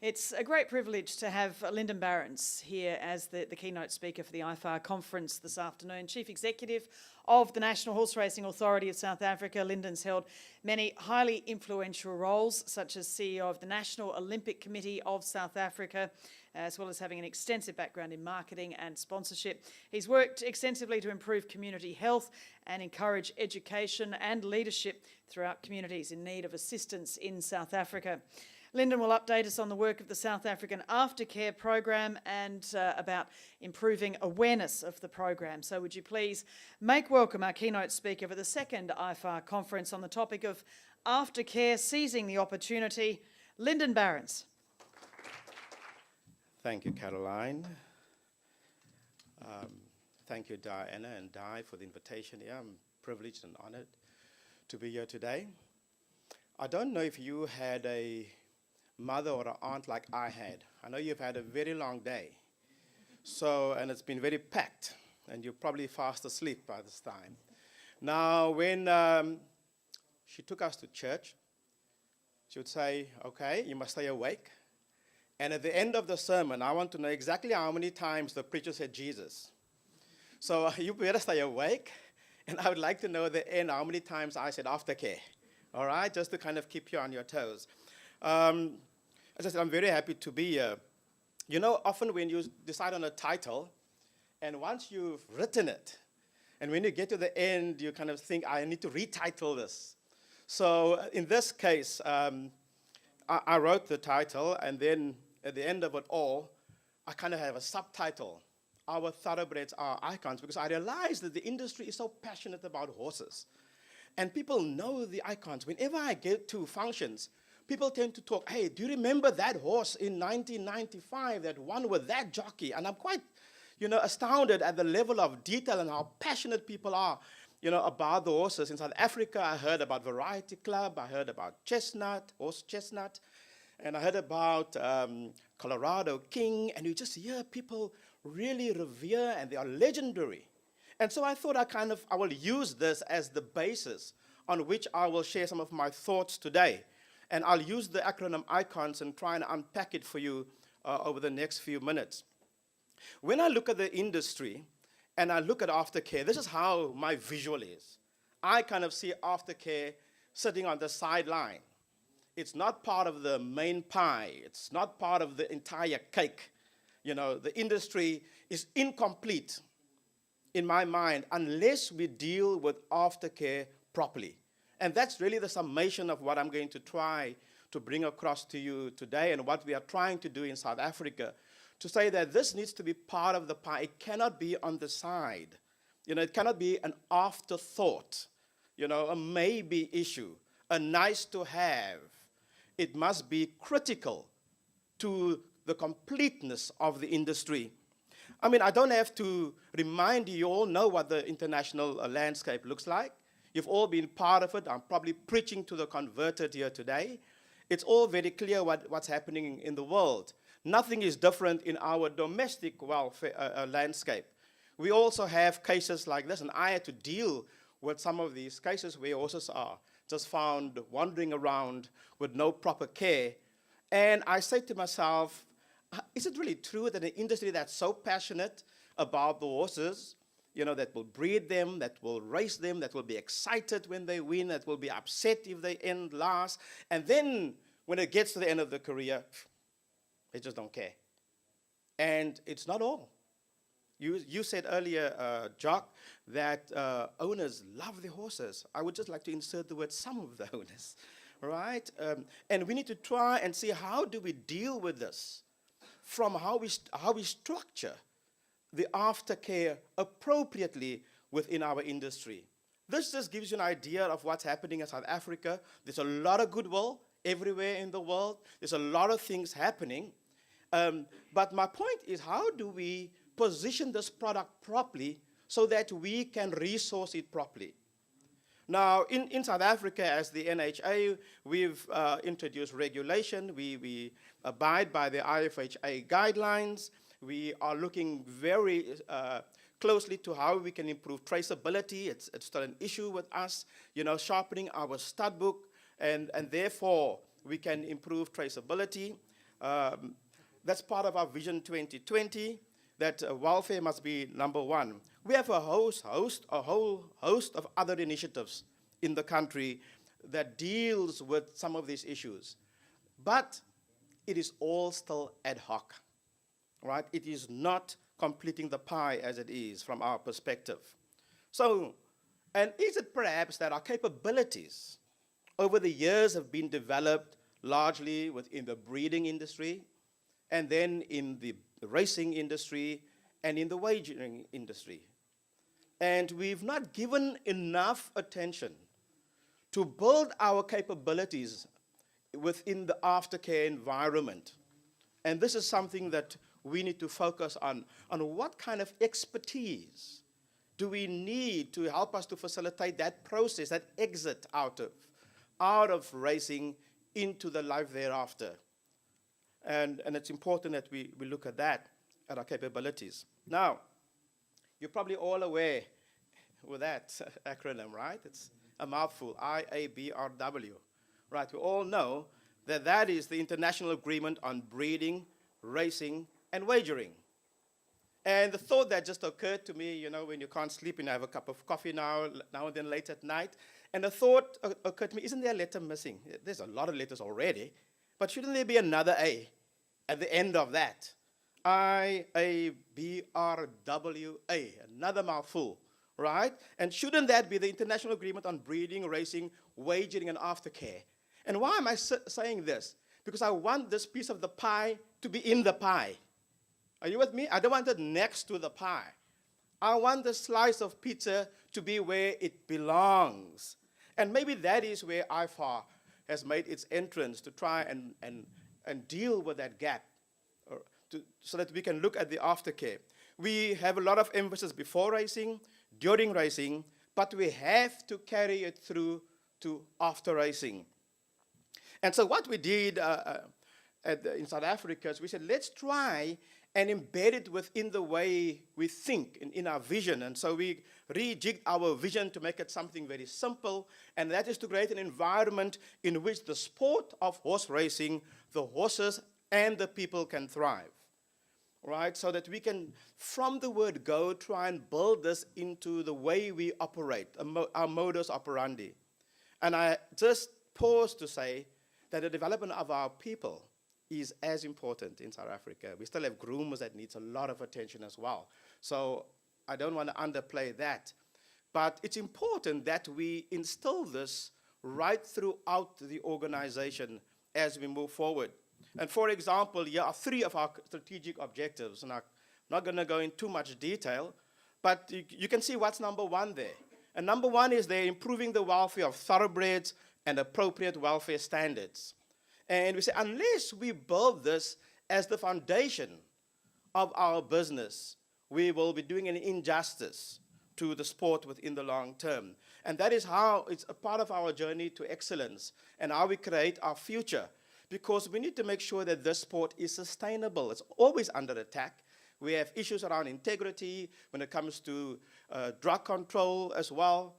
It's a great privilege to have Lyndon Barends here as the keynote speaker for the IFAR conference this afternoon. Chief Executive of the National Horse Racing Authority of South Africa, Lyndon's held many highly influential roles, such as CEO of the National Olympic Committee of South Africa, as well as having an extensive background in marketing and sponsorship. He's worked extensively to improve community health and encourage education and leadership throughout communities in need of assistance in South Africa. Lyndon will update us on the work of the South African Aftercare program and about improving awareness of the program. So would you please make welcome our keynote speaker for the second IFAR conference on the topic of Aftercare, Seizing the Opportunity, Lyndon Barends. Thank you, Caroline. Thank you, Diana and Di, for the invitation here. I'm privileged and honored to be here today. I don't know if you had a mother or an aunt like I had. I know you've had a very long day. And it's been very packed, and you're probably fast asleep by this time. Now, when she took us to church, she would say, okay, you must stay awake. And at the end of the sermon, I want to know exactly how many times the preacher said Jesus. So you better stay awake, and I would like to know at the end how many times I said aftercare, all right, just to kind of keep you on your toes. As I said, I'm very happy to be here. You know, often when you decide on a title, and once you've written it, and when you get to the end, you kind of think, I need to retitle this. So in this case, I wrote the title, and then at the end of it all, I kind of have a subtitle, Our Thoroughbreds Are Icons, because I realized that the industry is so passionate about horses. And people know the icons. Whenever I get to functions, people tend to talk, hey, do you remember that horse in 1995 that won with that jockey? And I'm quite, astounded at the level of detail and how passionate people are, about the horses. In South Africa, I heard about Variety Club, I heard about Chestnut, Horse Chestnut, and I heard about Colorado King, and you just hear people really revere, and they are legendary. And so I thought I will use this as the basis on which I will share some of my thoughts today. And I'll use the acronym ICONS and try and unpack it for you over the next few minutes. When I look at the industry and I look at aftercare, this is how my visual is. I kind of see aftercare sitting on the sideline. It's not part of the main pie. It's not part of the entire cake. The industry is incomplete, in my mind, unless we deal with aftercare properly. And that's really the summation of what I'm going to try to bring across to you today and what we are trying to do in South Africa, to say that this needs to be part of the pie. It cannot be on the side. It cannot be an afterthought, a maybe issue, a nice to have. It must be critical to the completeness of the industry. I mean, I don't have to remind you, you all know what the international landscape looks like. You've all been part of it. I'm probably preaching to the converted here today. It's all very clear what's happening in the world. Nothing is different in our domestic welfare landscape. We also have cases like this, and I had to deal with some of these cases where horses are just found wandering around with no proper care. And I say to myself, is it really true that an industry that's so passionate about the horses, that will breed them, that will race them, that will be excited when they win, that will be upset if they end last, and then when it gets to the end of the career, they just don't care? And it's not all. You said earlier, Jock, that owners love the horses. I would just like to insert the word some of the owners, right? And we need to try and see, how do we deal with this from how we structure the aftercare appropriately within our industry. This just gives you an idea of what's happening in South Africa. There's a lot of goodwill everywhere in the world. There's a lot of things happening. But my point is, how do we position this product properly so that we can resource it properly? Now, in South Africa, as the NHA, we've introduced regulation. We abide by the IFAR guidelines. We are looking very closely to how we can improve traceability. It's still an issue with us, sharpening our stud book, and therefore we can improve traceability. That's part of our Vision 2020, that welfare must be number one. We have a whole host of other initiatives in the country that deals with some of these issues. But it is all still ad hoc, right? It is not completing the pie as it is from our perspective. So, and is it perhaps that our capabilities over the years have been developed largely within the breeding industry, and then in the racing industry, and in the wagering industry? And we've not given enough attention to build our capabilities within the aftercare environment. And this is something that we need to focus on what kind of expertise do we need to help us to facilitate that process, that exit out of racing into the life thereafter. And it's important that we look at that, at our capabilities. Now, you're probably all aware with that acronym, right? It's a mouthful, IABRW. Right, we all know that that is the International Agreement on Breeding, Racing, and Wagering. And the thought that just occurred to me, you know, when you can't sleep and have a cup of coffee now and then late at night, and the thought occurred to me, isn't there a letter missing? There's a lot of letters already, but shouldn't there be another A at the end of that? IABRWA, another mouthful, right? And shouldn't that be the International Agreement on Breeding, Racing, Wagering, and Aftercare? And why am I saying this? Because I want this piece of the pie to be in the pie. Are you with me? I don't want it next to the pie. I want the slice of pizza to be where it belongs. And maybe that is where IFAR has made its entrance, to try and deal with that gap, so that we can look at the aftercare. We have a lot of emphasis before racing, during racing, but we have to carry it through to after racing. And so what we did in South Africa is we said, let's try and embed it within the way we think, in our vision. And so we rejigged our vision to make it something very simple, and that is to create an environment in which the sport of horse racing, the horses and the people can thrive, right? So that we can, from the word go, try and build this into the way we operate, our modus operandi. And I just pause to say that the development of our people is as important in South Africa. We still have groomers that needs a lot of attention as well. So I don't want to underplay that. But it's important that we instill this right throughout the organization as we move forward. And for example, here are 3 of our strategic objectives. And I'm not going to go into too much detail, but you can see what's number 1 there. And number 1 is they're improving the welfare of thoroughbreds and appropriate welfare standards. And we say, unless we build this as the foundation of our business, we will be doing an injustice to the sport within the long term. And that is how it's a part of our journey to excellence and how we create our future. Because we need to make sure that this sport is sustainable. It's always under attack. We have issues around integrity when it comes to drug control as well.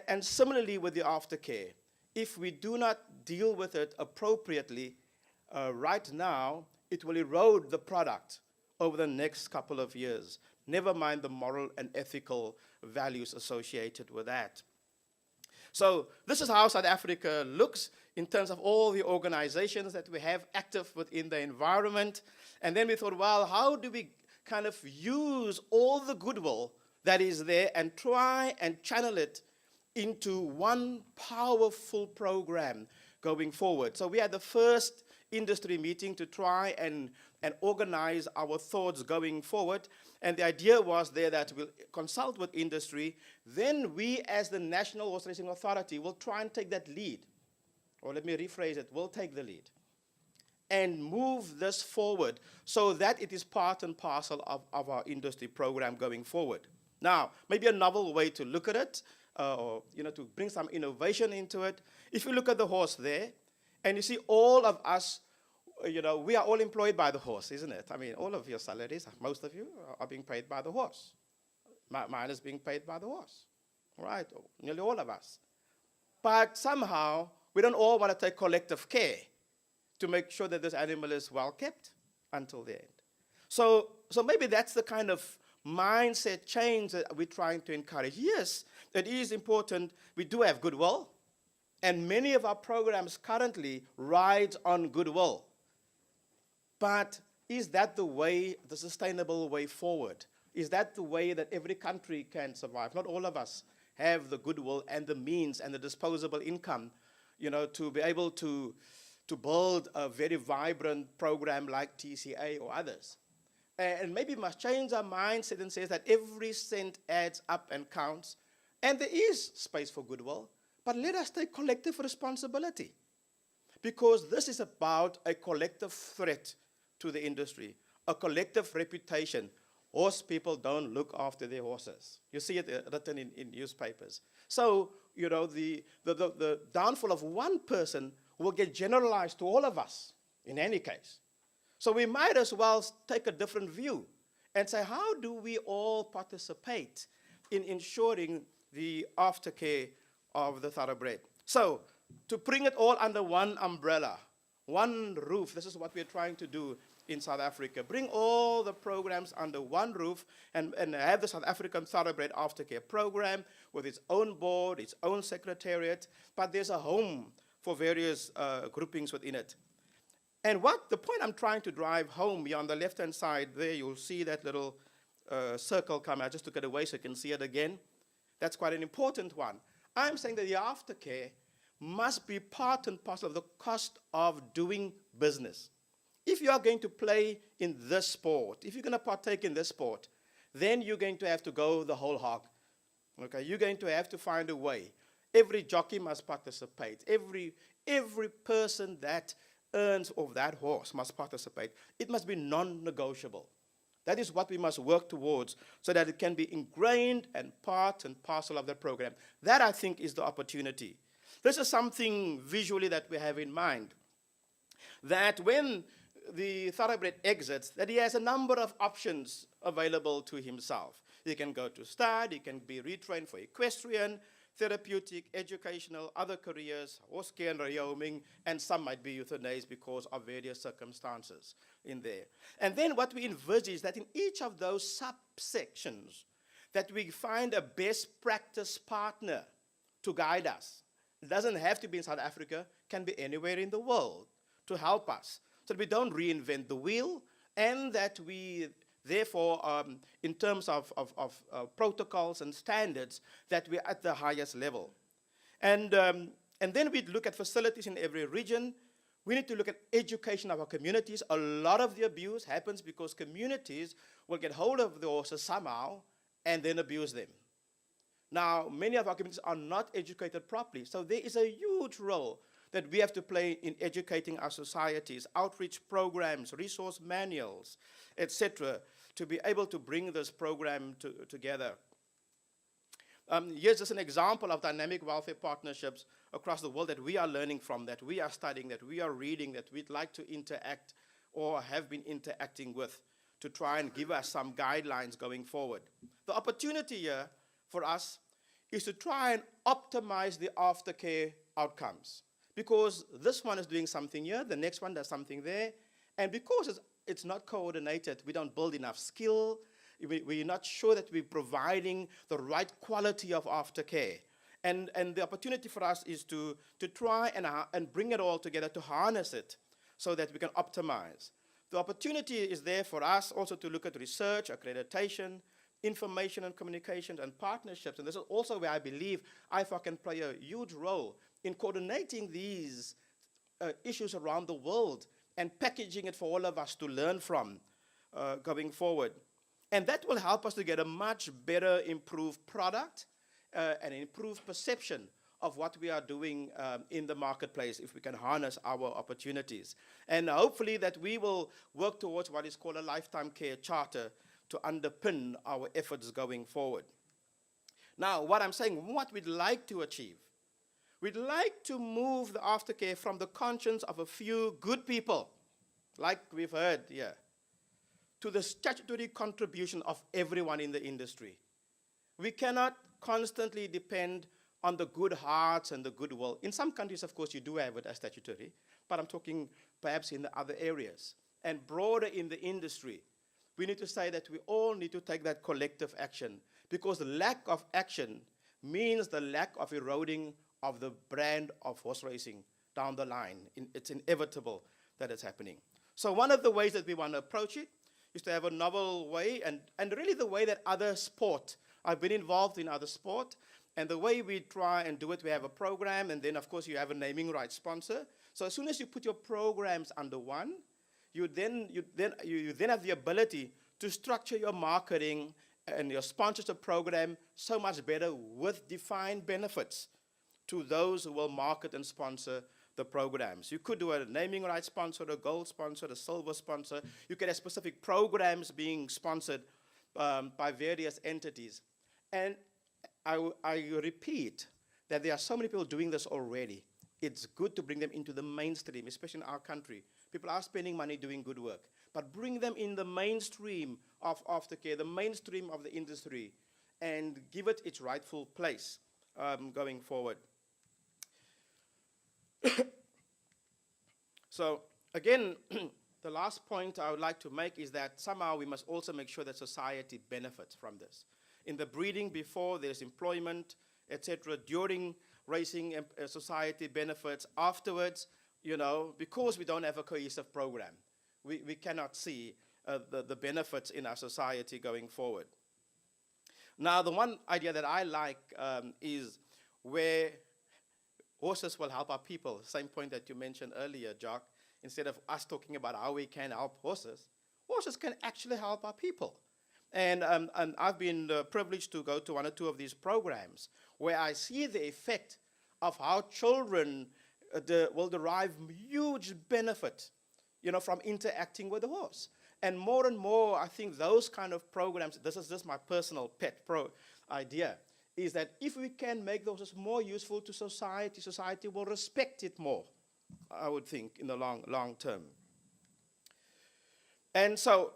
And similarly with the aftercare. If we do not deal with it appropriately right now, it will erode the product over the next couple of years. Never mind the moral and ethical values associated with that. So this is how South Africa looks in terms of all the organizations that we have active within the environment. And then we thought, well, how do we kind of use all the goodwill that is there and try and channel it into one powerful program going forward? So we had the first industry meeting to try and organize our thoughts going forward. And the idea was there that we'll consult with industry. Then we, as the National Horse Racing Authority, will try and take that lead. Or let me rephrase it, we'll take the lead and move this forward so that it is part and parcel of our industry program going forward. Now, maybe a novel way to look at it, or to bring some innovation into it. If you look at the horse there, and you see all of us, we are all employed by the horse, isn't it? I mean, all of your salaries, most of you are being paid by the horse. Mine is being paid by the horse, right? Nearly all of us. But somehow, we don't all want to take collective care to make sure that this animal is well kept until the end. So maybe that's the kind of mindset change that we're trying to encourage. Yes, it is important. We do have goodwill, and many of our programs currently ride on goodwill. But is that the way, the sustainable way forward? Is that the way that every country can survive? Not all of us have the goodwill and the means and the disposable income, to be able to build a very vibrant program like TCA or others. And maybe we must change our mindset and say that every cent adds up and counts, and there is space for goodwill, but let us take collective responsibility, because this is about a collective threat to the industry, a collective reputation. Horse people don't look after their horses. You see it written in newspapers. So, the downfall of one person will get generalized to all of us in any case. So we might as well take a different view and say, how do we all participate in ensuring the aftercare of the thoroughbred? So to bring it all under one umbrella, one roof, this is what we're trying to do in South Africa. Bring all the programs under one roof and have the South African Thoroughbred Aftercare program with its own board, its own secretariat, but there's a home for various groupings within it. And the point I'm trying to drive home here on the left-hand side there, you'll see that little circle come. I just took it away so you can see it again. That's quite an important one. I'm saying that the aftercare must be part and parcel of the cost of doing business. If you are going to play in this sport, if you're going to partake in this sport, then you're going to have to go the whole hog. Okay, you're going to have to find a way. Every jockey must participate. Every person that earns of that horse must participate. It must be non-negotiable. That is what we must work towards so that it can be ingrained and part and parcel of the program. That, I think, is the opportunity. This is something visually that we have in mind. That when the thoroughbred exits, that he has a number of options available to himself. He can go to stud, he can be retrained for equestrian, therapeutic, educational, other careers, horse care and rehoming, and some might be euthanized because of various circumstances in there. And then what we envisage is that in each of those subsections, that we find a best practice partner to guide us. It doesn't have to be in South Africa, can be anywhere in the world to help us, so that we don't reinvent the wheel, and that we therefore, in terms of protocols and standards, that we're at the highest level. And then we look at facilities in every region. We need to look at education of our communities. A lot of the abuse happens because communities will get hold of the horses somehow and then abuse them. Now, many of our communities are not educated properly, so there is a huge role that we have to play in educating our societies, outreach programs, resource manuals, etc., to be able to bring this program together. Here's just an example of dynamic welfare partnerships across the world that we are learning from, that we are studying, that we are reading, that we'd like to interact or have been interacting with to try and give us some guidelines going forward. The opportunity here for us is to try and optimize the aftercare outcomes. Because this one is doing something here, the next one does something there, and because it's not coordinated, we don't build enough skill, we're not sure that we're providing the right quality of aftercare. And the opportunity for us is to try and bring it all together, to harness it, so that we can optimize. The opportunity is there for us also to look at research, accreditation, information and communications, and partnerships. And this is also where I believe IFAR can play a huge role in coordinating these issues around the world and packaging it for all of us to learn from going forward. And that will help us to get a much better, improved product and improved perception of what we are doing in the marketplace if we can harness our opportunities. And hopefully that we will work towards what is called a lifetime care charter to underpin our efforts going forward. Now, what I'm saying, what we'd like to achieve, we'd like to move the aftercare from the conscience of a few good people, like we've heard here, to the statutory contribution of everyone in the industry. We cannot constantly depend on the good hearts and the goodwill. In some countries, of course, you do have it as statutory, but I'm talking perhaps in the other areas, and broader in the industry. We need to say that we all need to take that collective action, because the lack of action means the lack of eroding of the brand of horse racing down the line. It's inevitable that it's happening. So one of the ways that we want to approach it is to have a novel way, and really the way that other sport, I've been involved in other sport, and the way we try and do it, we have a program, and then of course you have a naming rights sponsor. So as soon as you put your programs under one, you then have the ability to structure your marketing and your sponsorship program so much better with defined benefits to those who will market and sponsor the programs. You could do a naming rights sponsor, a gold sponsor, a silver sponsor. You could have specific programs being sponsored by various entities. And I repeat that there are so many people doing this already. It's good to bring them into the mainstream, especially in our country. People are spending money doing good work, but bring them in the mainstream of aftercare, the mainstream of the industry, and give it its rightful place going forward. So again, the last point I would like to make is that somehow we must also make sure that society benefits from this. In the breeding before, there's employment, etc. During racing, society benefits. Afterwards, you know, because we don't have a cohesive program, we cannot see the benefits in our society going forward. Now, the one idea that I like is where horses will help our people. Same point that you mentioned earlier, Jock. Instead of us talking about how we can help horses, horses can actually help our people. And I've been privileged to go to one or two of these programs where I see the effect of how children will derive huge benefit, you know, from interacting with the horse. And more, I think those kind of programs, this is just my personal pet idea, is that if we can make those more useful to society, society will respect it more, I would think, in the long term. And so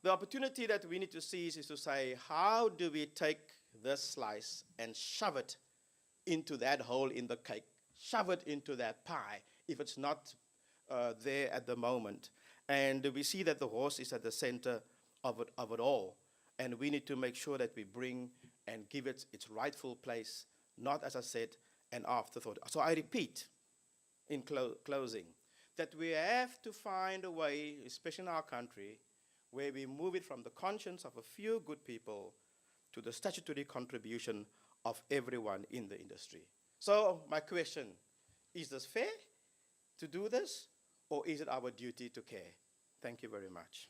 the opportunity that we need to seize is to say, how do we take this slice and shove it into that hole in the cake, shove it into that pie, if it's not there at the moment? And we see that the horse is at the center of it all. And we need to make sure that we bring and give it its rightful place, not, as I said, an afterthought. So I repeat, in closing, that we have to find a way, especially in our country, where we move it from the conscience of a few good people to the statutory contribution of everyone in the industry. So my question, is this fair to do this, or is it our duty to care? Thank you very much.